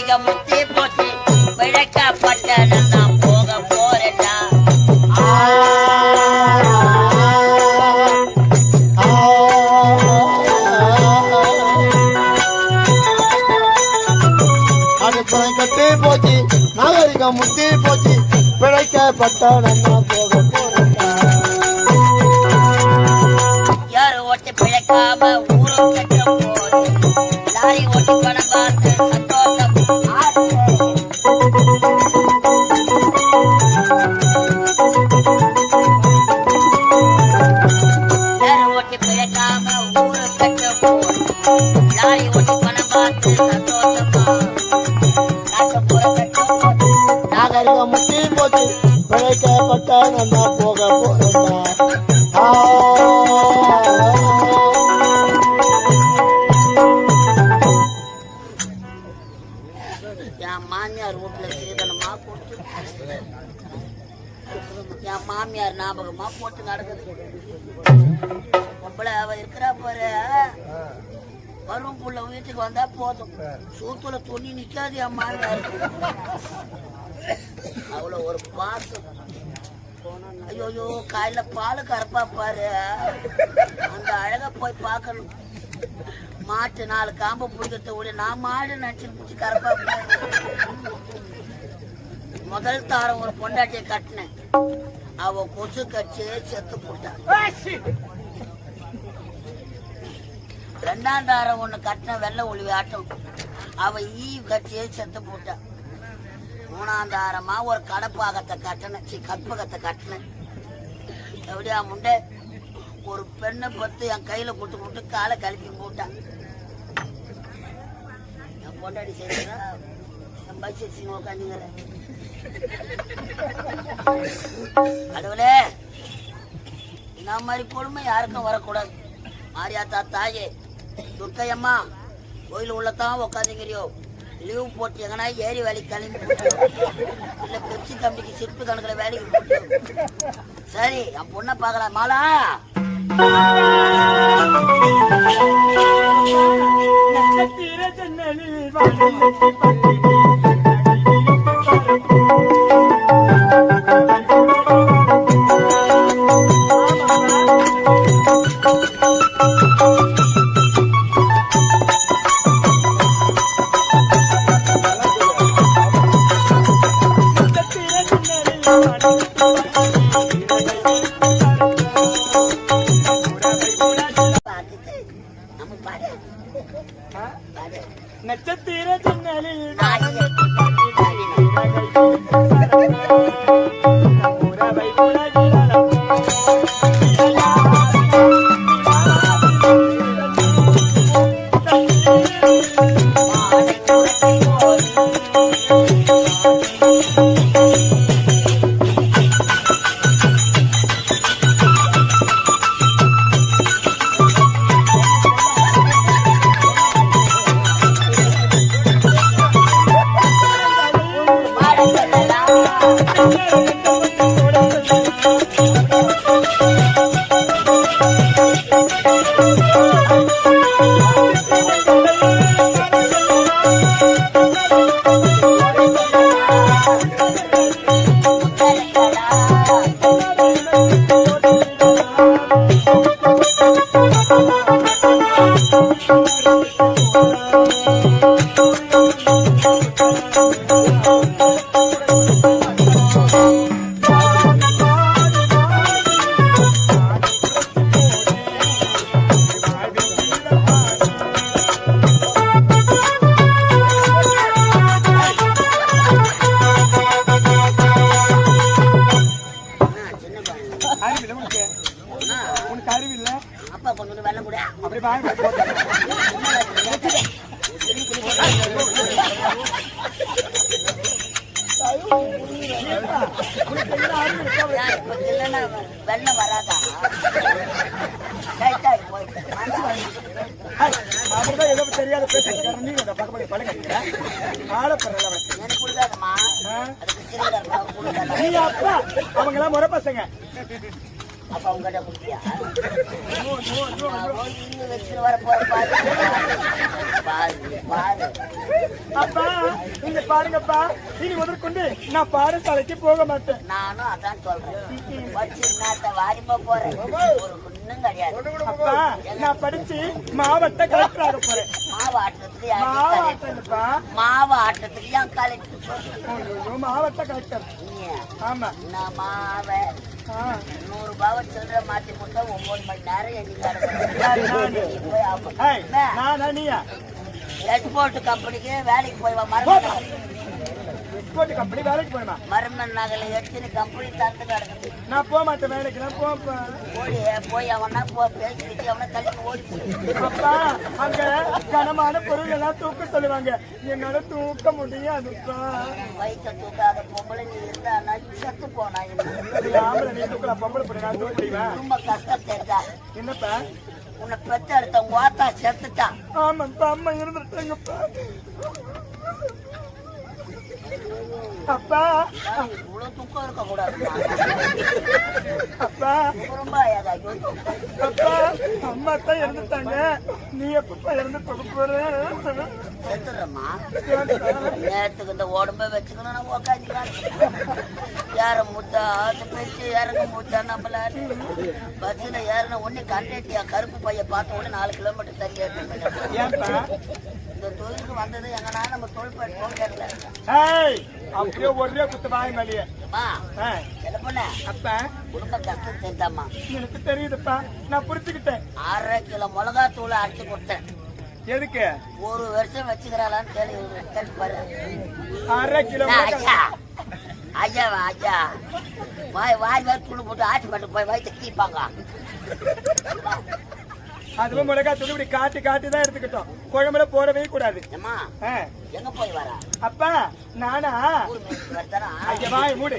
நாகரிகம் முத்தி போச்சு பிழைக்கப்பட்ட நான் போக போறேன்டா அது கட்டே போச்சு நாகரிகம் முத்தி போச்சு பிழைக்கப்பட்ட நான் போக போறேன்டா யாரு ஓட்டி பிழைக்காம ஊரும் கட்ட போது லாரி ஓட்டி பணம் பார்த்து சந்தோஷம் யாரு ஓட்டி பிழைக்காம ஊரும் கட்ட போது லாரி ஓட்டி பணம் பார்த்து சந்தோஷமா நாகரிகம் முத்தி போச்சு பிழைக்கப்பட்ட நான் போக போறேன்டா என் மாமியார் வீட்டுல சீதனமா போட்டு என் மாமியார் ஞாபகமா போட்டு நடக்குது பொம்பளை அவ இருக்கிறா பாரு வரும் புள்ள வீட்டுக்கு வந்தா போதும் சூத்துல துணி நிக்காது என் மாமியார் அவ்வளவு ஒரு பாசம் ஐயோ காலையில பாலு கறப்பா பாரு அந்த அழக போய் பார்க்கணும் மாட்டு 4 காம்பு பிடிக்கிறத விட நான் மாடு நினைச்சு பிடிச்சி கறப்பா பாரு முதல் தாரம் ஒரு பொண்டாட்டியை கட்டினேன் அவ கொசு கட்சியே செத்து போட்டான் 2ஆம் தாரம் ஒண்ணு கட்டின வெள்ளை ஒளி ஆட்டம் அவ கட்சியே செத்து போட்டான் 3ஆம் தாரமா ஒரு கடப்பாகத்தை கட்டினேன் கற்பகத்தை கட்டினேன் எப்படியா முண்டை ஒரு பெண்ணை பத்து என் கையில கொடுத்து காலை கழுப்பி போட்டான் என் பொண்டாடி செய்யறா என் பஸ் உட்காந்துங்கிற கடவுளே இந்த மாதிரி கொடுமை யாருக்கும் வரக்கூடாது மாரியாத்தா தாயே துர்க்கையம்மா கோயில் உள்ளதான் உட்காந்துங்கிறியோ லீவ் போட்டு எங்கன்னா ஏரி வேலைக்கு கிளம்பி இல்ல பெப்சி கம்பெனிக்கு சிற்பு கணக்குல வேலைக்கு போட்டு சரி என் பொண்ணை பார்க்கலாம் மாலா நட்சத்திர ஜன்னலில் உறவை வெள்ளம் வராதா அப்படிதான் ஏதோ தெரியாத பேசுறேன் நீ பக்கம் பழக அப்பா அவங்க எல்லாம் முறை பசங்க அப்ப அவங்க குட்டியா வச்சுட்டு வர போற பாரு பாரு அப்பா பாருங்கப்பா இனி முதற்கொண்டு நான் பாடசாலைக்கு போக மாட்டேன். நானும் அதான் சொல்றேன். வச்சு நாத்த வாரிமா போறேன். ஒரு ஒண்ணும் கிடையாது. அப்பா நான் படிச்சு மாவட்ட கலெக்டர் ஆக போறேன். மாவு ஆட்டத்துக்கு யாரு மாவட்டப்பா மாவு ஆட்டத்துக்கு ஏன் கலெக்டர் சொல்றேன்? மாவட்ட கலெக்டர். ஆமா நான் மாவை 100 ரூபாவை சில்லற மாத்தி போட்டா 9 மணி நேரம் நீயா எக்ஸ்போர்ட் கம்பெனிக்கு வேலைக்கு போய் மரமன் எக்ஸ்போர்ட் கம்பெனி வேலைக்கு போயமா? மரமன் நகல எத்தனை கம்பெனி தந்து கிடக்குது. நான் போக மாட்டேன் வேலைக்கு. நான் ஓடி போய் அவனா பேசிக்கிட்டு அவனை தள்ளி ஓடி. அப்பா அங்க கனமான பொருள் எல்லாம் தூக்க சொல்லுவாங்க. என்னால தூக்க முடியாதுப்பா. வயிற்ற தூக்காத பொம்பளை நீ இருந்தா செத்து போனா ஆம்பளை நீ தூக்கலாம். பொம்பளை பொண்ணு நான் தூக்க முடியுவேன். ரொம்ப கஷ்டம் தெரிஞ்சா என்னப்பா உன்னை பெத்த எடுத்த ஓத்தா செத்துட்டான். ஆமாப்பா அம்மா இருந்துட்டாங்கப்பா. அப்பா இவ்வளவு துக்கம் இருக்க கூடாது. அப்பா ரொம்ப அப்பா அம்மா தான் இறந்துட்டாங்க. நீ எப்பப்பா இறந்து போற? செத்துடுறமா நேரத்துக்கு இந்த உடம்ப வச்சுக்கணும். நான் உக்காந்துக்கலாம். யார முட்டா அது பேச்சு இறங்க முட்டா நம்மள பஸ்ல ஏறின உடனே கண்டக்டியா கருப்பு பைய பார்த்த உடனே 4 கிலோமீட்டர் தள்ளி ஏன்பா இந்த தொழிலுக்கு வந்தது எங்கன்னா நம்ம தொழில் போகல. அப்படியே ஒரே குத்து வாய் மேலேயே. என்ன பண்ண அப்பா குடும்ப கஷ்டம் தெரிந்தாமா? எனக்கு தெரியுதுப்பா. நான் புரிச்சுக்கிட்டேன். 1/2 கிலோ மிளகாத்தூளை அடிச்சு கொடுத்தேன். எதுக்கு? 1 வருஷம் வச்சுக்கிறாளான்னு கேள்வி பாரு. 1/2 கிலோ ஐயாவா ஐயா வாய் துணி போட்டு ஆட்டி மட்டும் போய் வயிற்று கீப்பாங்க. அதுவும் மிளகா தூள் இப்படி காட்டி காட்டி தான் எடுத்துக்கிட்டோம். குழம்புல போடவே கூடாது. எங்க போய் வரா? அப்பா நானா? ஊர் மேய்ச்சி வரத்தானா? ஐயா வாய் மூடு.